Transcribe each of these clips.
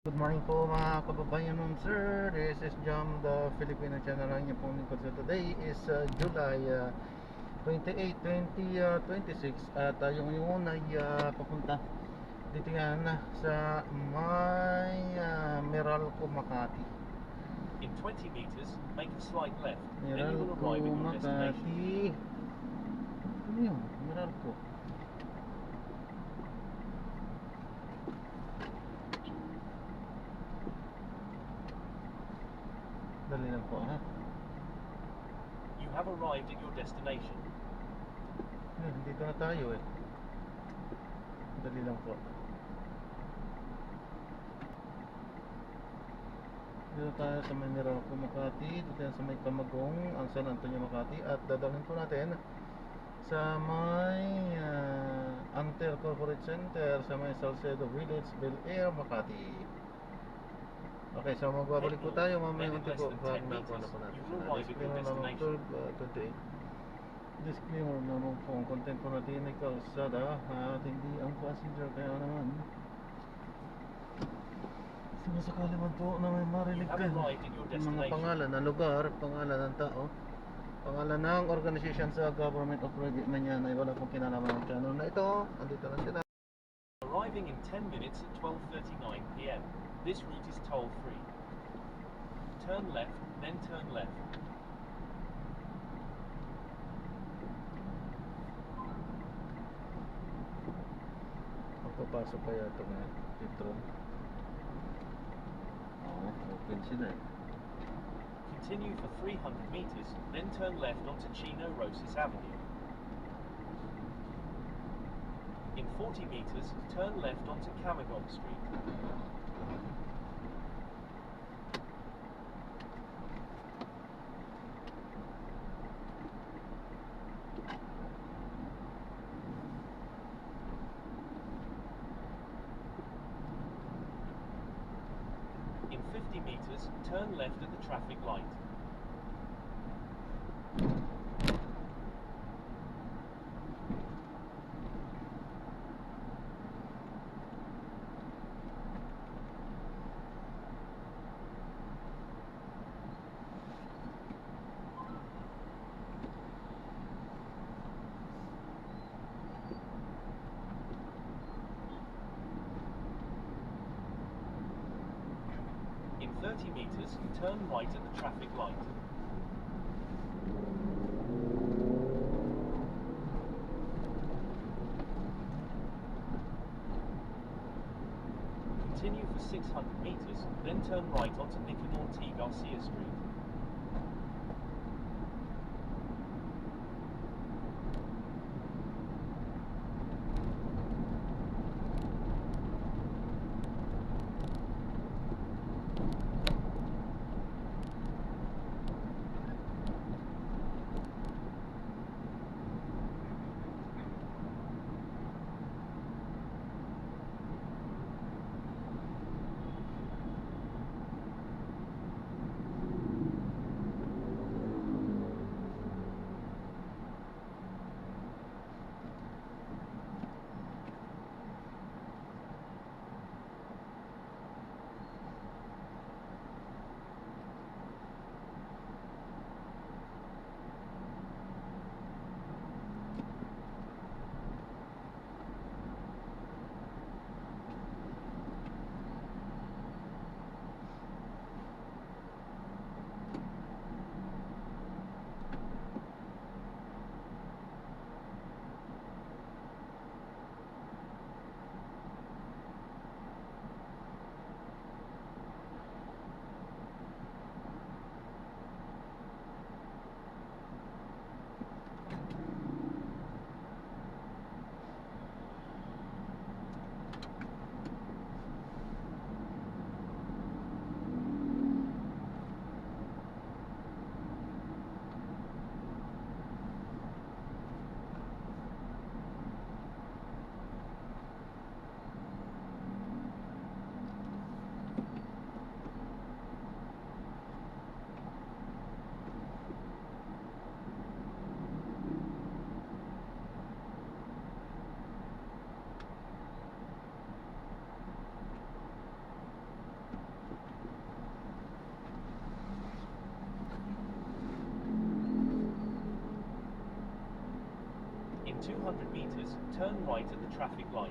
Good morning po mga kababayan ma'am sir. This is Jam the Filipino channel. Ang inyong pong lingkod. So today is July 28, 2026 at yung yun ay papunta dito yan sa may Meralco, Makati. In 20 meters, make a slight left. Then you will Meralco, arrive at your destination. Makati. Ano yun? Meralco. Dali lang po ha. You have arrived at your destination. Dito na tayo eh. Dali lang po. Dito tayo sa may Meralco, Makati. Dito tayo sa may Camagong, ang San Antonio, Makati. At dadalhin po natin sa may Anter Corporate Center sa may Salcedo Village, Bel Air, Makati. Okay, so magbabalik po tayo mamaya unti po pag nakuha na po natin sa disclaimer naman po today. Disclaimer naman po, ang content po natin ay kalsada at hindi ang passenger, kaya naman sumasakali man po na may marinig ka mga pangalan ng lugar, pangalan ng tao, pangalan ng organisasyon sa government o private man yan ay wala pong kinalaman ng channel na ito. Andito lang sila. Arriving in 10 minutes at 12:39 p.m. This route is toll-free. Turn left, then turn left. Magpapasok kaya ito nga Petron. Open sila eh. Continue for 300 meters, then turn left onto Chino Rosas Avenue. In 40 meters, turn left onto Camagong Street. In 50 meters, turn left at the traffic light. In 30 meters, turn right at the traffic light. Continue for 600 meters, then turn right onto Nicanor T. Garcia Street. 200 meters, turn right at the traffic light.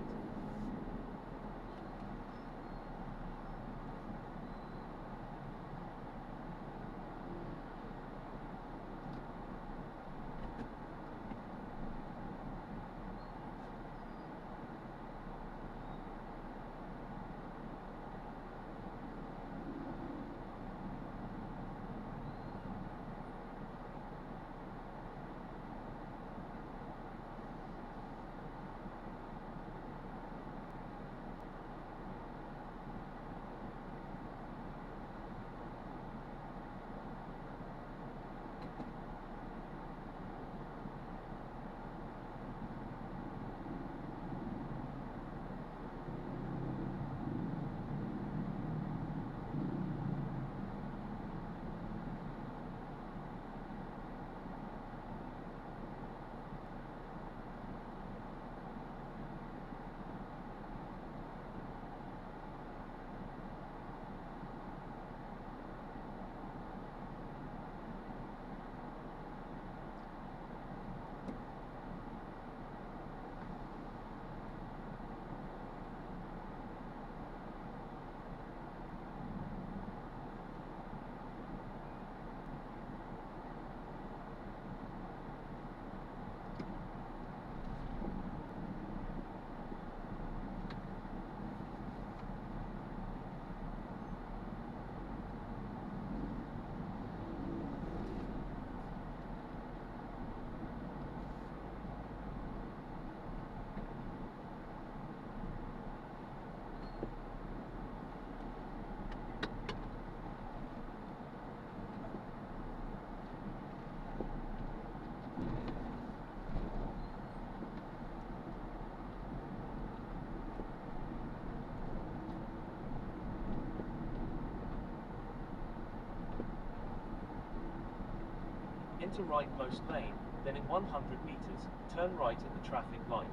Enter rightmost lane, then in 100 meters, turn right at the traffic light.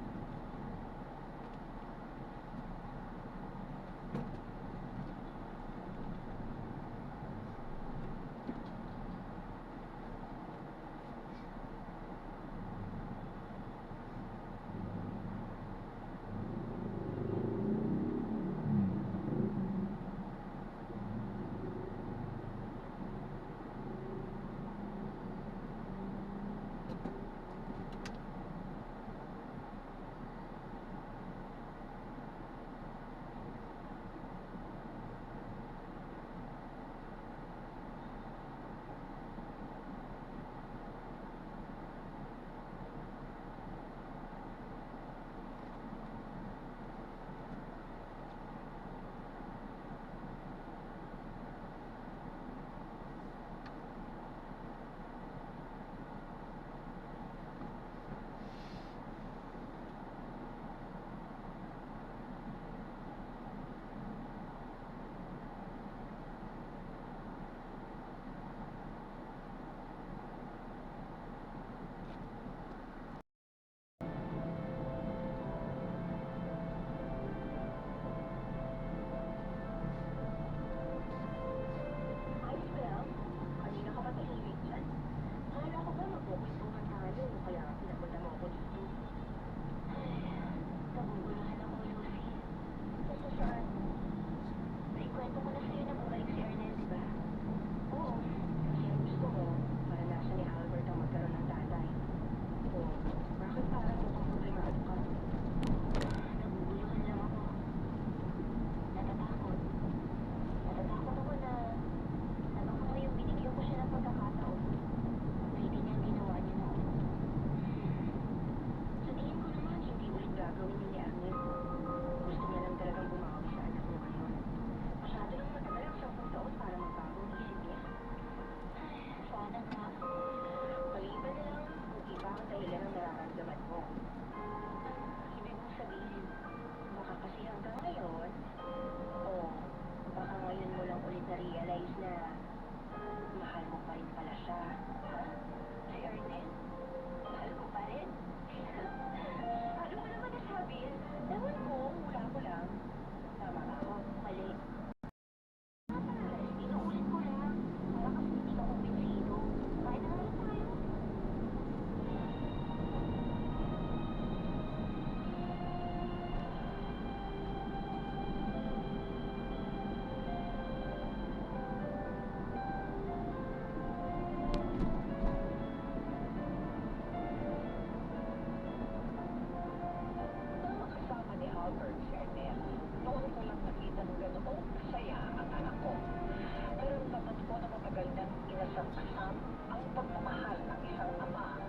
asam ang pagmamahal ng isang ama.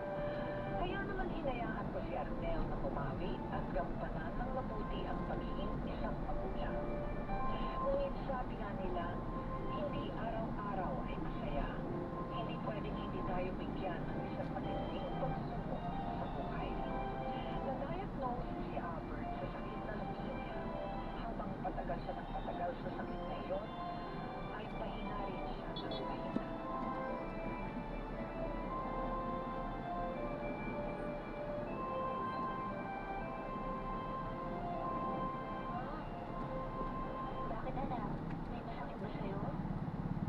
Kaya naman hinayaan ko si Arnel na bumawi at gampanan ng mabuti ang pagiging isang magulang. Ngunit sabi nga nila, hindi araw-araw ay masaya. Hindi pwedeng hindi tayo bigyan ng isang matinding pagsubok sa buhay. Na-diagnose si Albert sa sakit na leukemia. Habang patagal siya ng patagal sa sakit na iyon, ay pahina rin siya ng pahina. Bakit anak? May masakit ba sa'yo?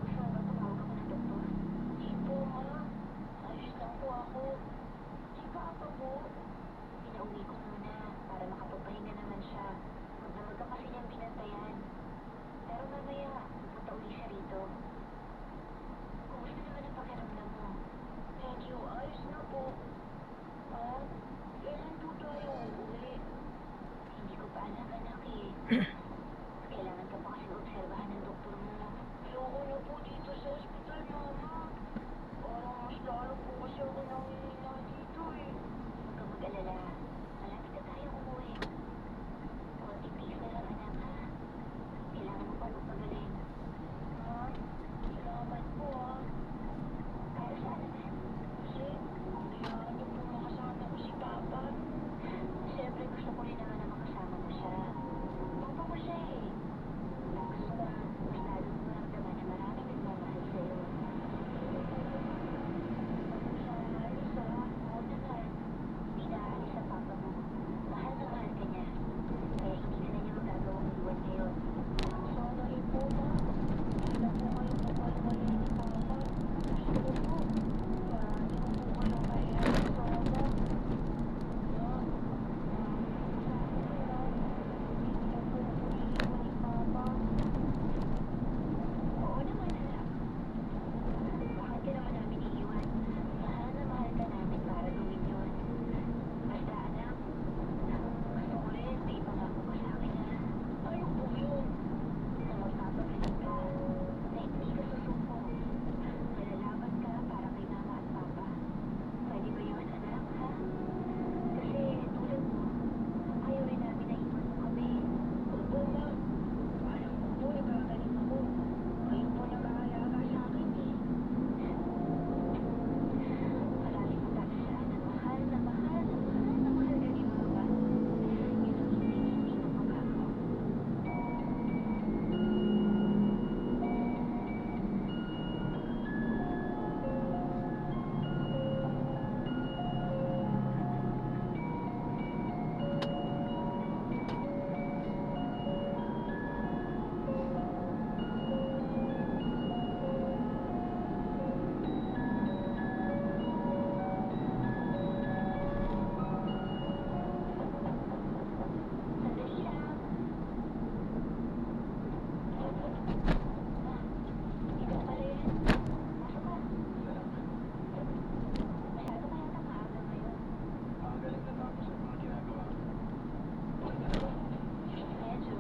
Gusto mo ba tumawag ako ng doktor? Hindi po, ma. Ayos lang po ako. Si Papa po. Pinauwi ko muna para makapagpahinga naman siya. Magdamag ka kasi niyang binantayan. Pero mamaya, pupunta uli siya rito. Kumusta naman ang pakiramdam mo? Medyo ayos na po. Kailan po tayo uli? Hindi ko pa alam, anak eh. Kailangan ka pa kasi obserbahan ng doktor mo. Ayoko na po dito sa ospital, mama. Parang mas lalo po kasi ako nangihina dito eh. Huwag kang mag-alala. Malapit na tayo umuwi. Konting tiis na lang, anak, ha? Kailangan mo pa magpagaling. Salamat po, ha? Para saan naman? Kasi, kailangan niyo po makasama ko si Papa. Siyempre, gusto ko rin naman na makasama mo siya. Papa mo siya eh. Gusto ko, mas lalo mo maramdaman na maraming nagmamahal sa'yo. Ayos ah. Oo naman. Hindi naaalis ang papa mo. Mahal na mahal ka niya. Kaya hindi na niya magagawang iwan ngayon. Sana rin po, ma. Hindi na po kayo mapalwalay ni Papa. Gusto ko po. Marami ko po kayo kaya kasama. Oo naman, anak. Bakit ka naman namin iiwan? Mahal na mahal ka namin para gawin yun. Basta, anak, gusto ko rin may pangako ka sa akin na ano po yun? Na magpapagaling ka, na hindi ka susuko. Malalaban ka para kay mama at papa. Pwede ba yun, anak, ha? Kasi tulad mo, ayaw rin namin na iwan mo kami. Opo, ma. Alam ko po, nagkagaling ako. Kayo po nag-aalaga sa akin eh. Marami kong tatasaan na mahal na mahal na mahal na mahal ka ni Papa. Yun ang hindi magbabago. Sandali lang. Dito ka pala yan. Pasok ka. Masyado ka yata maaga ngayon. Galing na ako sa mga ginagawa. Medyo.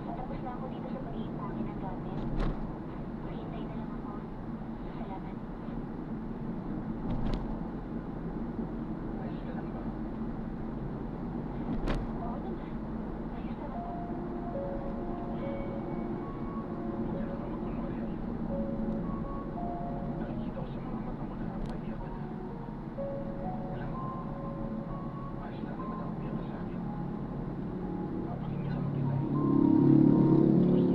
Patapos na ako dito sa pag-iimpake ng gamit. Maghintay na lang ako. Salamat. Ayos ka lang ba? Oo naman. Ayos naman ako. Hindi ka naman kunwari ay. Nakikita ko sa mga mata mo na paiyak ka na. Alam mo, ayos lang naman ang umiyak ka sa akin. Papakinggan mo kita eh.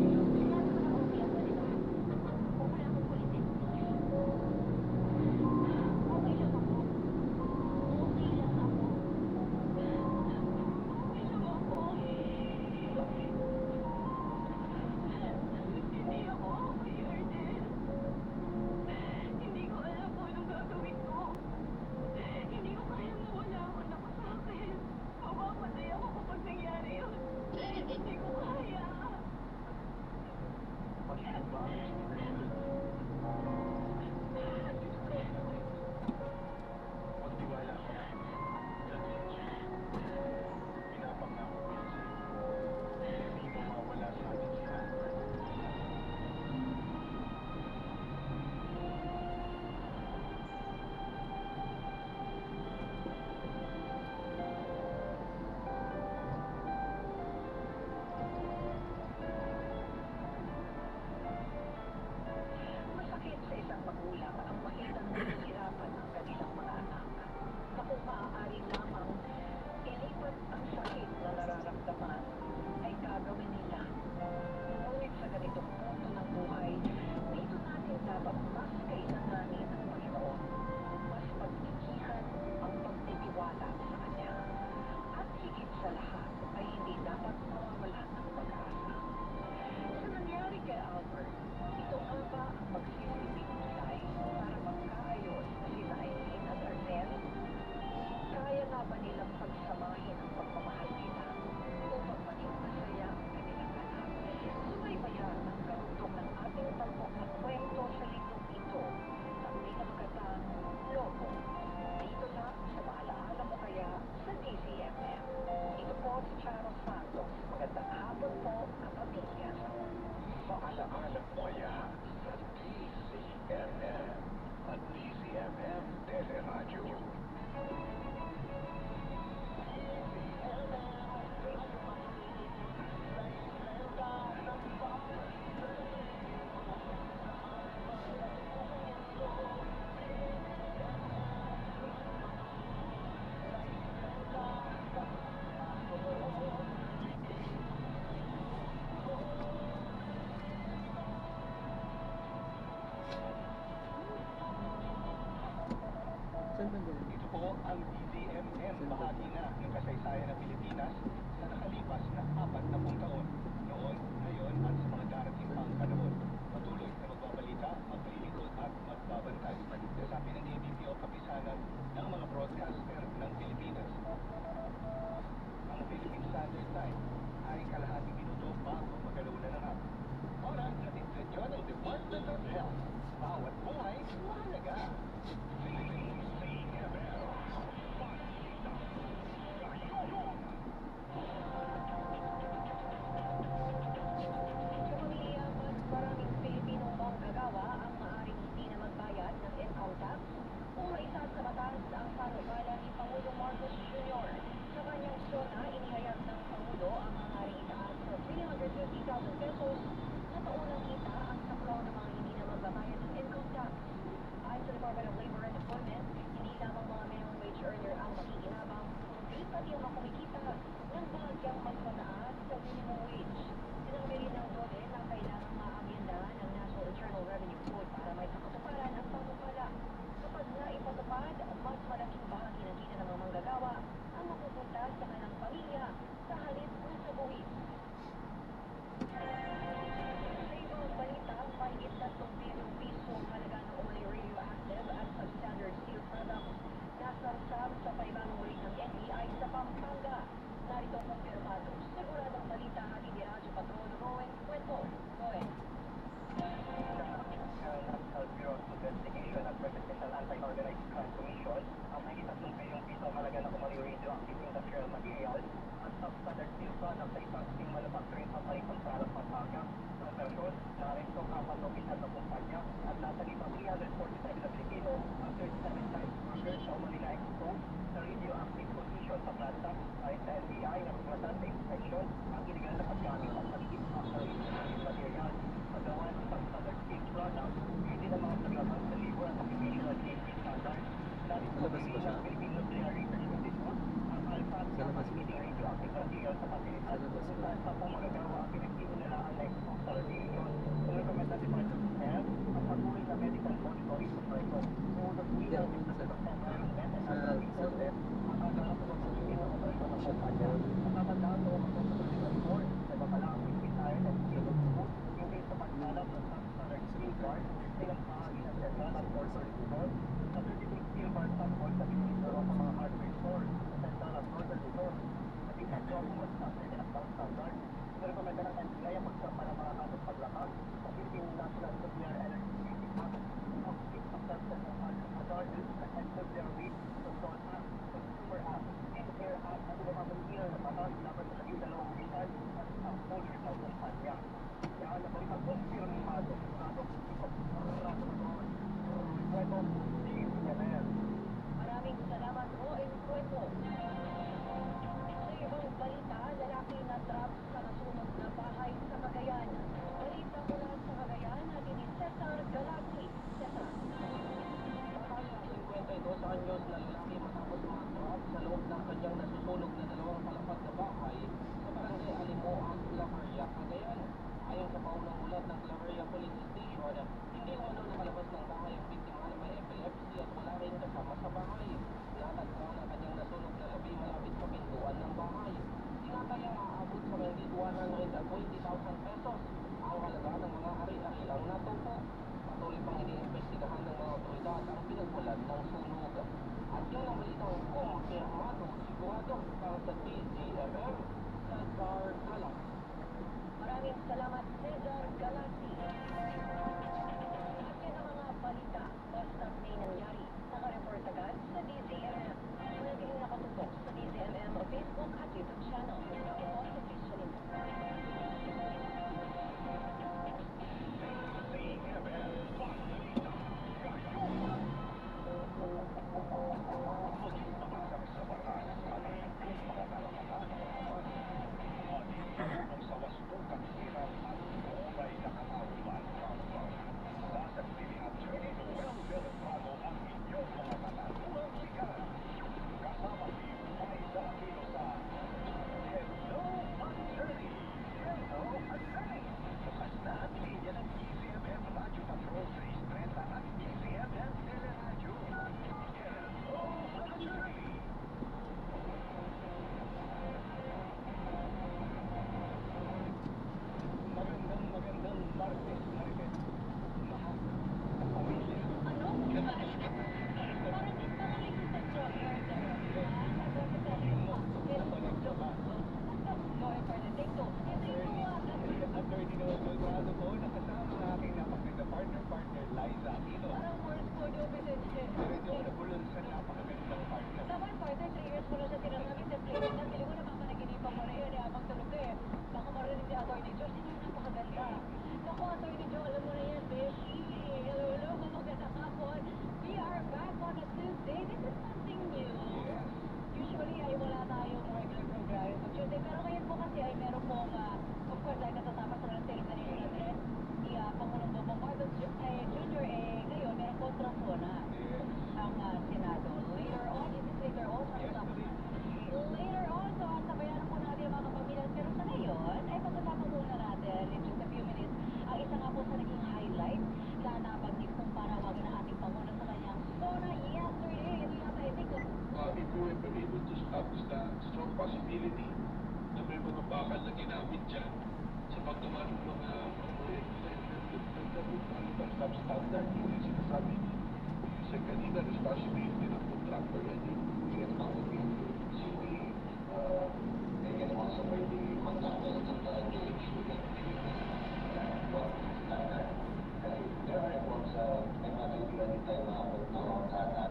Samahan mo kaya sa DCMM at DCMM Teleradyo. Saan ba ganun? Ito po ang DZMM, bahagi na ng kasaysayan ng Pilipinas sa nakalipas na 40 taon. Noon, ngayon at sa mga darating pang panahon. Patuloy na magbabalita, maglilingkod at magbabantay. Sabi ng ABPO kapisanan ng mga broadcaster ng Pilipinas. Ang Philippine Standard Time ay kalahating minuto bago magalauna ng hapon. Oras na dinsensyo ng Department of Health. Bawat buhay, mahalaga. Pamilya, mas maraming Pilipinong manggagawa ang maaaring hindi na magbayad ng income tax kung maisa sa batas ang panukala ni Pangulong Marcos Jr. Sa kanyang sona, inihayag ng Pangulo ang maaaring itaas sa 350,000 pesos na taunang kita ang saklaw ng mga hindi na magbabayad ng income tax. Ayon sa Department of Labor and Employment, hindi lamang mga minimum wage earner ang makikinabang, kundi pati ang mga kumikita ng bahagyang mas mataas sa minimum wage. Sinabi rin ng DOLE na kailangang maamyenda ng National Internal Revenue Code para may pakatuparan ang panukala. Kapag naipatupad, mas malaking bahagi ng kita ng mga manggagawa ang mapupunta sa kanilang pamilya sa halip kung sa buwis. Sa ibang balita, mahigit 3 bilyong piso ang halaga ng umano'y radioactive at substandard steel products na sarsam sa paibagong rate ng NBI sa Pampanga. Narito ang kumpirmado. Siguradong balita hatid ni Radyo Patrol Rowen Cuento. Rowen. National Bureau of Investigation at Presidential Anti-Organized Crime Commission ang mahigit 3 bilyong piso ang halaga ng umano'y radioactive industrial materials at substandard steel products sa isang steel manufacturing company sa Sarat, Pampanga. Ang version, naresto ang 4 opisyal na kumpanya at nasa 347 na Pilipino ang 37 times workers sa umano'y na-expose sa radioactive condition sa planta. Ayon sa NBI na paglasan sa inspection ang iligal na paggamit ng maliit na radioactive material. Paggawa ng substandard steel products, hindi na mga paglaban sa labor at occupational safety standards. Narito Sa labas ba siya? ang Philippine Nuclear Research Institute ang alpha Sa labas ba? ng radioactive material sa pasilidad Sa labas kung ba? saan sa pumagagawa ang pinagtino nila ang na-expose sa radiation. Kumikomenda ni Department of Health ang patuloy na medical monitoring sa proyekto. Sumunod po Hindi ang ako Business sa- September ng Medical sa- Resources ang kagarap ng pagpapalagay ng operasyon ng kumpanya. Natatandaan sa October 2024, nagpapala ang Philippine Iron and Steel Institute hindi sa pagkalap ng substandard steel guard bilang bahagi ng Central at Northern Luzon. Sa 36 steel guard sample sa Ministero sa mga hardware stores sa Central at Northern Luzon. Naging ito ang mag-standard at standard. Nirekomenda ng NBI ang magsampa ng mga kasong paglakad sa Philippine National Nuclear Energy Safety Act, ang Six Substances of Hazardous and Nuclear Waste Control Act, Consumer Act, and Air Act at lumamangil na batas dapat sa naging dalawang opisyal at isang holders ng kumpanya. Kaya nabalitang kumpirmado sigurado sigurado noon. Kwento, DCMM. Maraming salamat, Rowen Cuento. Sa ibang balita, lalaki na trap sa nasunog na bahay sa Cagayan. Balita mula sa Cagayan at ni Cesar Galati. Cesar. Bakas na 52 anyos na lalaki matapos ma-trap sa loob ng kanyang nasusunog na dalawang palapag na bahay sa barangay Alimoa, Claveria, Cagayan. Ayon sa paunang ulat ng Claveria Police Station, hindi umano nakalabas ng bahay ang biktima na may epilepsy at wala rin kasama sa bahay. Natagpuan ang kanyang nasunog na labi malapit sa pintuan ng bahay. Tinatayang maaabot sa mahigit 120,000 pesos ang halaga ng mga ari-arilang natupo. Patuloy pang iniimbestigahan ng mga otoridad ang pinagmulan ng sunog. At yun ang balitang kumpirmado sigurado para sa DZMM, Cesar Galak. Maraming salamat, Cesar Galati. At yan ang mga balita. Basta't may nangyari. Nakareport agad sa DZMM. Manatiling nakatutok sa DZMM Facebook at YouTube channel. Ako si Trish Solinda. possibility na may mga bakal na ginamit dyan sa paggawa ng mga proyekto na substandard. Yun yung sinasabi niya. Kasi kanina, responsibility ng contractor yan. Hindi yan makakapit. Hindi, and also by the contractor to ensure that there are reports may matutulan din tayo makapagtawang sa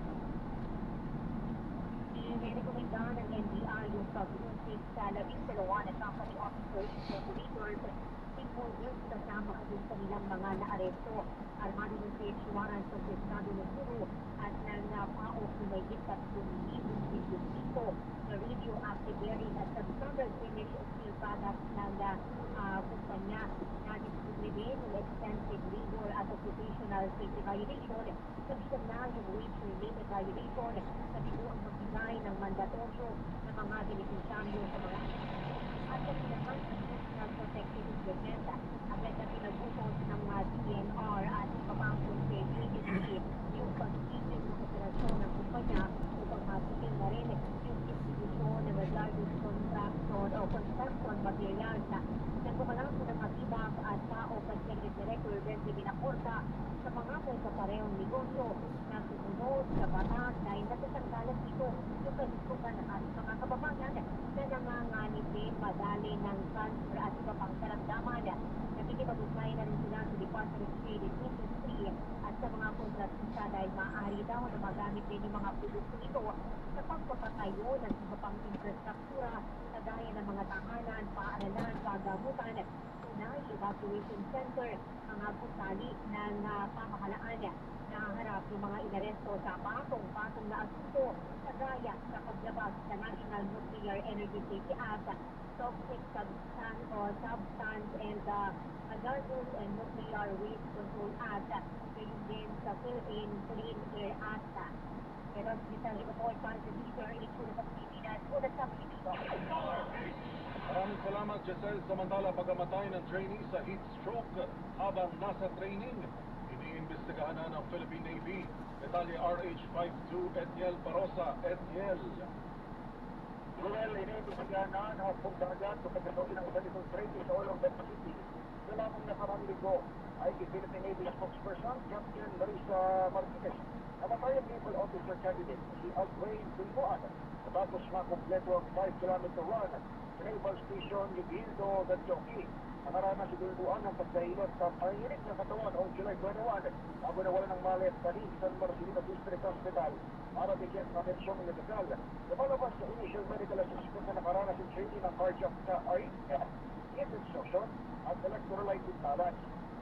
Inirekomenda ng NBI yung pag-usik sa 12 na company officers na operators including kasama din sa nilang mga naaresto. Armado ng search warrants ng Estado ng Suru at ng PAOK na may 3,000,000 dito na radioactive bearing at substandard finished steel products ng kumpanya na discovery din ng extensive legal at occupational safety violation sa na yung wage-related violation sa binuang magbigay ng mandatoryo ng mga beneficiaryo sa mga at sa pinahang National Protective Equipment agad na pinag-utos ng DNR at iba pang consent agency yung pag-isip ng operasyon ng kumpanya upang matigil na rin yung institusyon ng regarding construction materials na nagkumalang po ng matibak at tao Executive Director Benji Binacorta sa mga pagkaparehong negosyo na susunod sa batas dahil natatanggalan dito yung kalusugan ng ating mga kababayan na nanganganib din madali ng cancer at iba pang karamdaman. Nakikipag-ugnay na rin sila sa Department of Trade and Industry at sa mga kontratista dahil maaari daw na magamit din yung mga produkto ito sa pagpapatayo ng iba pang infrastruktura kagaya ng mga tahanan, paaralan, pagamutan, tunay, evacuation center, mga gusali ng pamahalaan na harap ng mga inaresto sa patong-patong na asunto kagaya sa paglabas sa National Nuclear Energy Safety Act, Toxic Substance and Hazardous and Nuclear Waste Control Act, gayon din sa Philippine Clean Air Act. Pero sa report para sa Teacher, itsura sa Pilipinas, ulat sa Pilipino. Maraming salamat, Giselle. Samantala, pagkamatay ng trainee sa heat stroke habang nasa training, iniimbestigahan na ng Philippine Navy. Detalye RH52 Etiel Barosa. Etiel. Well, iniimbestigahan na ng hapong dagat sa pagkatuloy ng isa nitong trainee sa Oil of the Pacific. Sa lamang nakarang linggo ay Philippine Navy spokesperson Captain Marisa Martinez namatay ang naval officer candidate si Alfred Bilboan matapos makompleto ang 5-kilometer run sa naval station Gildo Gadjoki. Nakaranas si Bilboan ng pagkahilot sa pangirik na katawan noong July 21 bago nawala ng malet sa San Marcelino District Hospital para bigyan ng atensyon medikal. Lumalabas sa initial medical assessment na nakaranas si training ng cardiac arrhythmia, heat instruction at electrolyte imbalance.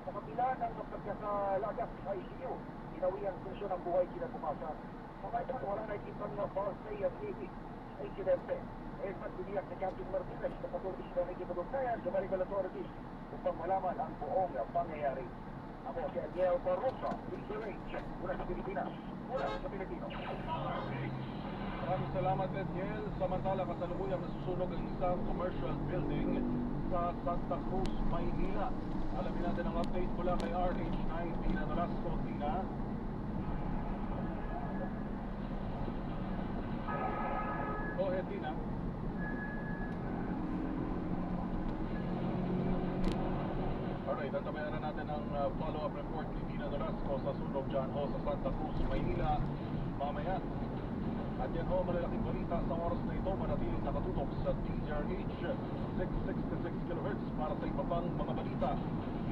Sa kapila ng pagkakalagak sa ICU, ginawi ang funksyon ng buhay kinabukasan. Sa ngayon, wala na ikitang na foul play at Navy sa insidente. Ngayon magbibiyak si Captain Martinez na patuloy sila ng ikipagugnayan sa medical authorities upang malaman ang buong pangyayari. Ako si Ariel Barrosa, DZRH, mula sa Pilipinas, mula sa Pilipino. Maraming salamat, Etiel. Samantala, kasalukuyang nasusunog ang isang commercial building sa Santa Cruz, Maynila. Alamin natin ang update mula kay RH9 Tina Nolasco. Tina. Go ahead, Tina. Alright, tatabayaran natin ang follow-up report ni Tina Nolasco sa sunog dyan ho sa Santa Cruz, Maynila mamaya. At yan ho, malalaking balita sa oras na ito, manatiling nakatutok sa DZRH 666 kHz para sa iba pang mga balita.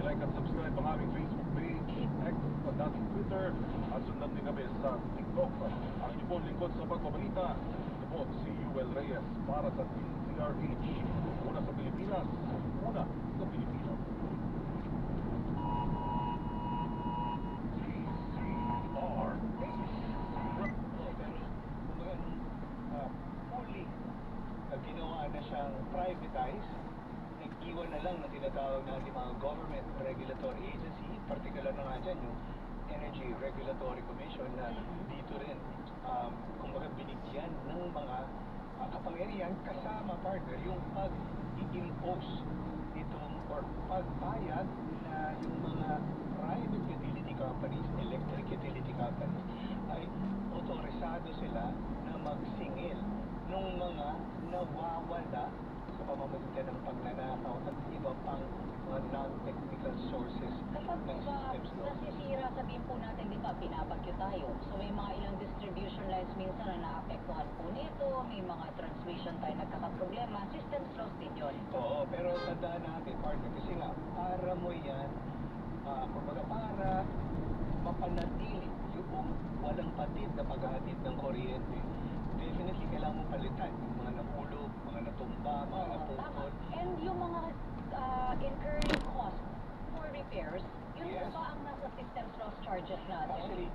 I-like at subscribe ang aming Facebook page, X at dating Twitter, at sundan din kami sa TikTok. Ang inyo po lingkod sa pagbabalita, ito po si Yuel Reyes para sa DZRH. Una sa Pilipinas, una sa Pilipino. Ginawa na siyang privatize, nag-iwan na lang na tinatawag na mga government regulatory agency, particular na nga dyan yung Energy Regulatory Commission na dito rin kumbaga binigyan ng mga kapangyarihan kasama partner yung pag-i-impose itong or pagbayad na yung mga private utility companies, electric utility companies ay otorisado sila na magsingil nung mga nawawalan nagkakasala sa pamamagitan ng pagnanakaw at iba pang mga non-technical sources Kapag ng po ba systems loss. nasisira, sabihin po natin, di ba, binabagyo tayo. So may mga ilang distribution lines minsan na naapektuhan po nito, may mga transmission tayo nagkakaproblema, systems loss din yun. Oo, pero tandaan natin, partner, kasi nga, para mo yan, kumbaga para mapanatili yung walang patid na paghahatid ng kuryente, definitely kailangan mo palitan yung mga nahulog, mga natumba, mga Oo, tama. naputol. And yung mga incurring cost for repairs, yun Yes. po ba ang nasa systems loss charges natin? Actually,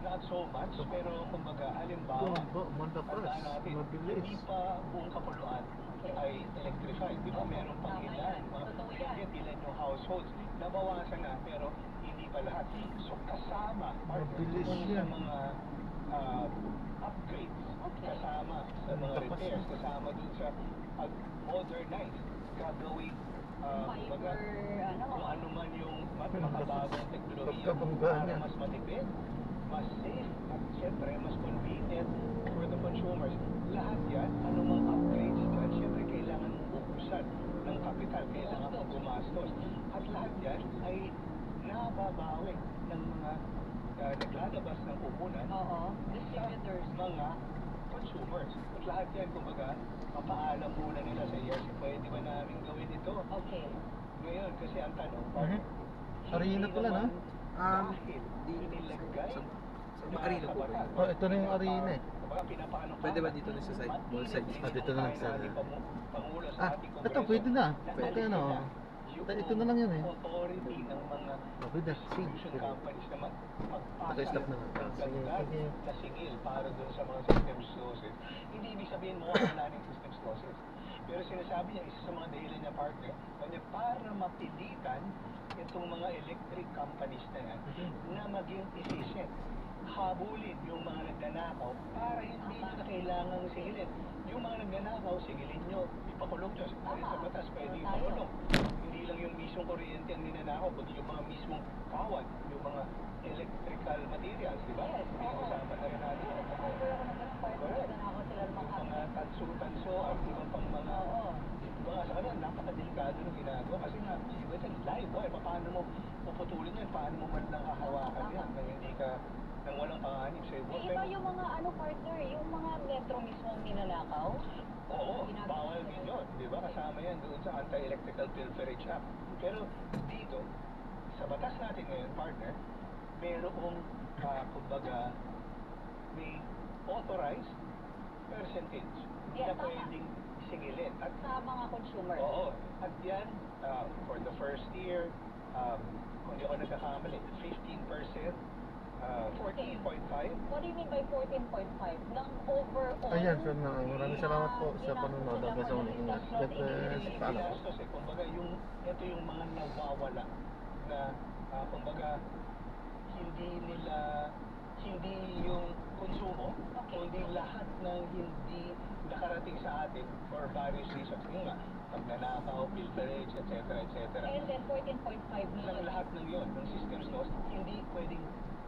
not so much, pero kumbaga, halimbawa, Tumbo, malakas, tandaan natin, mabilis. hindi pa buong Kapuluan Okay. ay electrified. Di ba meron pang Tama ilan, yan. mga Totoo yan. ilan yung households. Nabawasan na, pero hindi pa lahat. So kasama, Mabilis dun sa yan. mga upgrades, Okay. kasama sa mga Lakas repairs, yan. kasama dun sa modernize, gagawin, kumbaga, Fiber, kung ano man yung makabagong teknolohiya Pagkabanggaan para yan. mas matipid, mas safe, at syempre mas convenient for the consumers. Lahat yan, anumang upgrades dyan, syempre kailangan mong ubusan ng kapital, kailangan mong gumastos. At lahat yan ay nababawi ng mga naglalabas ng pupunan Oo, sa distributors. mga consumers. At lahat yan, kumbaga, papaalam muna nila sa ERC, pwede ba namin gawin ito? Okay. Ngayon, kasi ang tanong, Mhm. Arena pala, no? Dahil inilagay Sa arena po ba yun? Oh, ito na yung arena eh. Pwede ba dito na sa side? Both sides? Ah, dito na lang sa- Pangulo sa Ah, ating ito Kongreso, pwede na. na Pwede ano. yung Ito na lang yun eh. authority ng mga Pwede. distribution companies na magpasa Naka-stop na nga. ng Sige, dagdag sige. na singil para doon sa mga systems losses. Hindi ibig sabihin mo wala ng systems losses. Pero sinasabi niya, isa sa mga dahilan niya, partner, kanya para mapilitan itong mga electric companies na yan na maging efficient. Habulin yung mga nagnanakaw para hindi nyo na kailangang singilin. Yung mga nagnanakaw, sigilin nyo, ipakulong nyo. Dahil sa batas, pwede ipakulong. Hindi lang yung mismong kuryente ang ninanakaw, kundi yung mga mismong kawan, yung mga electrical materials, di ba? Yes, oo. Pinag-usapan na rin natin. Nag-cover ako ng ganun part, Correct. nag-ako sila ng mga Mga tanso-tanso at ibang pang mga Oo. mga sa kanila, napakadelikado ng ginagawa kasi nga, iba ito live, paano mo puputulin yan, paano mo man lang hahawakan yan nang hindi ka, nang walang panganib sa iyo. May iba yung mga partner, yung mga metro mismo ang ninanakaw. Oo, Ginagawa bawal nila. din yun, di ba? Kasama yan doon sa Anti-Electrical Pilferage Act. Pero dito, sa batas natin ngayon, partner, merong, kumbaga, may authorized percentage Yeah, na tama. pwedeng singilin. At Sa mga consumer. oo, at yan, for the first year, kung di ako nagkakamali, 15%, 14.5. What do you mean by 14.5? Ng overall? Ayan, sir, na maraming salamat po sa panonood. Hanggang sa ulit. Ingat. God bless. Hindi Paalam po. ginastos eh. Kumbaga, ito yung mga nawawala na, kumbaga, hindi yung konsumo, kundi lahat ng hindi nakarating sa atin for various reasons. Yung nga, pagnanakaw, pilferage, etc. etc. And then 14.5 Ng million. lahat ng yon, ng systems loss, hindi pwedeng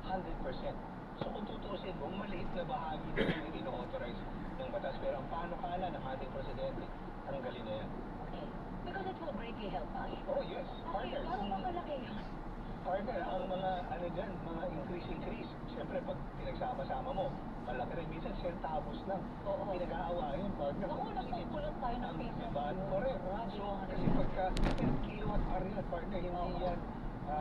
100%. So kung tutusin mo, maliit na bahagi na yung ino-authorize ng batas. Pero ang panukala ng ating presidente, tanggalin na yan. Okay. Because it will greatly help us. Oh yes, Okay, partner. paano ba kalaki yun? Partner, ang mga ano dyan, mga increase. Siyempre, pag pinagsama-sama mo, malaki rin minsan centavos lang. Oo. Pinag-aawayan, partner. Naku, nagpupulot tayo ng Ang piso. diba? Correct. So, kasi pagka per kilowatt hour yan, partner, hindi Oo. yan,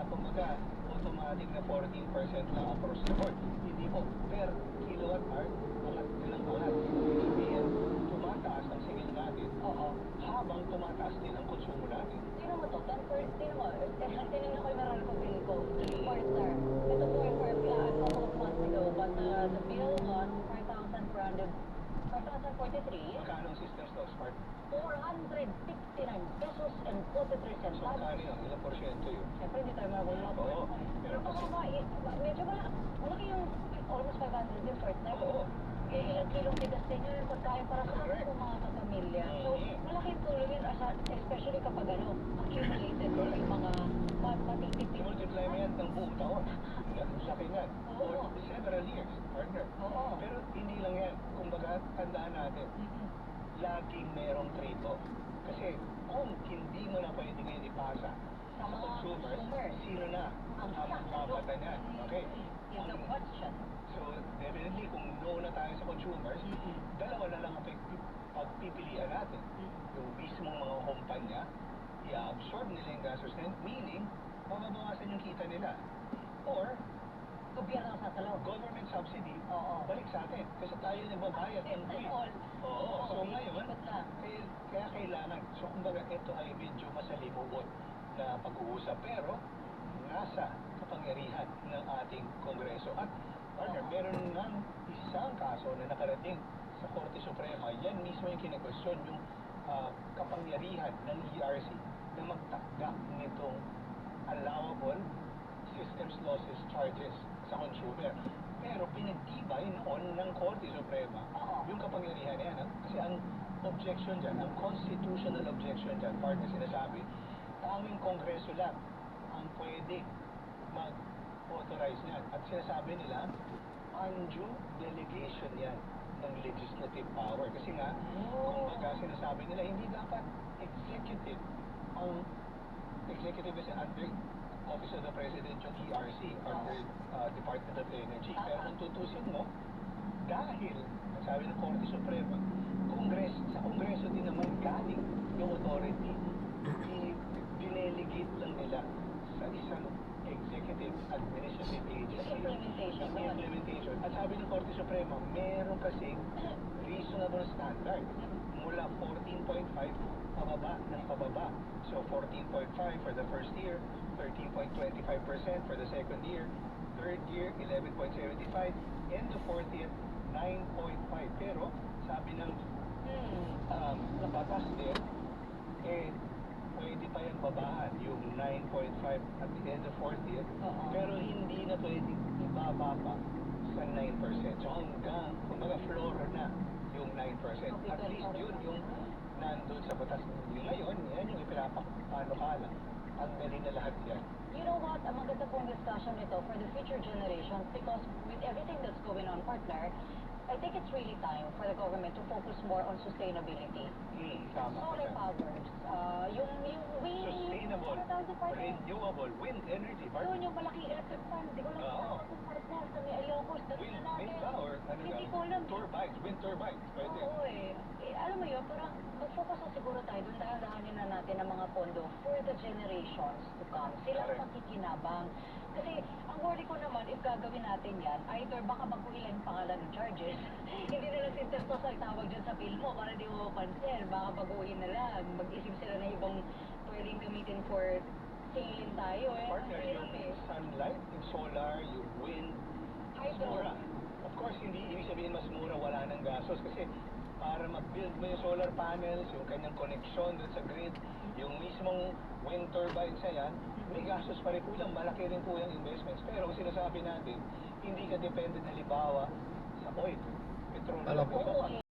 kumbaga, automatic na 14% lang across the board. Hindi po, per kilowatt hour, angat nilang angat. Hindi yan tumataas ang singil natin. Oo. Habang tumataas din ang konsumo natin. Tingnan mo to, 10%, tingnan mo, tinignan ko yung meron ko bill ko, partner. Ito po yung for a couple of months ago, but the bill was 4,443, Magkano ang systems loss, partner? 469 pesos and 43 So, centavos. magkano yun? Ilang porsyento yun? Siyempre, hindi tayo marunong Oo. Pero pababa, medyo malaki yung almost 500 yung partner. Oo. Eh, ilang kilong bigas din yun yung pagkain para sa ating Correct. mga kapamilya. So, Mhm. malaking tulong yun, especially kapag accumulated yung mga matitipid. I-multiply mo yan ng buong taon. Laki nga. For Oo. several years, partner. Oo. Pero hindi lang yan. Kumbaga, tandaan natin, Mhm. laging merong trade-off. Kasi kung hindi mo na pwede ngayon ipasa sa consumers, sino na ang mapapata niyan? Okay? Is the question. So, definitely, kung no na tayo sa consumers, dalawa na lang ang pagpipilian natin. Yung mismong mga kumpanya, i-absorb nila yung gastos na yun, meaning, mababawasan yung kita nila. Or, Gobyerno ang sasalo. government subsidy, Oo. balik sa atin. Kasi tayo nagbabayad ng That's bill. all. Oo. So Okay, ngayon, ikot na. kaya kailangan. So kumbaga, ito ay medyo masalimuot na pag-uusap. Pero, nasa kapangyarihan ng ating Kongreso. At, partner, meron ng isang kaso na nakarating sa Korte Suprema. Yan mismo yung kine-question, yung kapangyarihan ng ERC na magtakda nitong allowable systems losses charges sa consumer. Pero pinagtibay noon ng Korte Suprema yung kapangyarihan na yan. Kasi ang objection dyan, ang constitutional objection dyan, partner, sinasabi, tanging Kongreso lang ang pwede mag-authorize niyan. At sinasabi nila, undue delegation yan ng legislative power. Kasi nga, kumbaga sinasabi nila, hindi dapat executive ang executive kasi under Office of the President yung ERC, under Department of Energy. Pero kung tutusin mo, dahil, sabi ng Korte Suprema, sa Kongreso din naman galing yung authority, dinelegate lang nila sa isang executive administrative agency. Implementation. Yung implementation. At sabi ng Korte Suprema, meron kasing reasonable standard mula 14.5 pababa ng pababa. So 14.5 for the first year, 13.25% for the second year, third year 11.75, and the fourth year 9.5. Pero sabi ng batas din, pwede pa yung babaan yung 9.5 at the end of fourth year, pero hindi na pwede ibaba pa sa 9%. So hanggang, kumbaga floor na yung 9%. At least yun yung nandun sa batas. Yung ngayon, yan yung ipinapakano-kala. Tanggalin na lahat yan. You know what? Ang maganda pong discussion nito for the future generations because with everything that's going on, partner, I think it's really time for the government to focus more on sustainability. Tama. Solar powers, yung wind, Sustainable, ano tawag sa partner? renewable, wind energy. Yun, yung malaking electric farm. Di ko lang Oo. kung partner sa may Ilocos. Dali Wind, na natin. wind ba? Or ano Hindi lang? ko alam. Turbines, wind turbines. Pwede. Oo alam mo yun, parang mag-focus na siguro tayo doon, dahan-dahanin na natin ang mga pondo for the generations to come. Sila ang Correct. makikinabang. Kasi ang worry ko naman, if gagawin natin yan, either baka baguhin lang yung pangalan ng charges, hindi na lang Sintertos ang tawag dyan sa bill mo para di mo mapansin. Baka baguhin na lang, mag-isip sila na ibang pwedeng gamitin for sailing tayo. Partner, yung sunlight, yung solar, yung wind, mas Hydro. mura. Of course, hindi ibig sabihin mas mura, wala nang gastos. Kasi para mag-build mo yung solar panels, yung kanyang connection dun sa grid, yung mismong wind turbines na yan, may gastos pa rin po yan, malaki rin po yung investments. Pero kung sinasabi natin, hindi ka dependent halimbawa sa oil, petrol. Alam ko. Oo,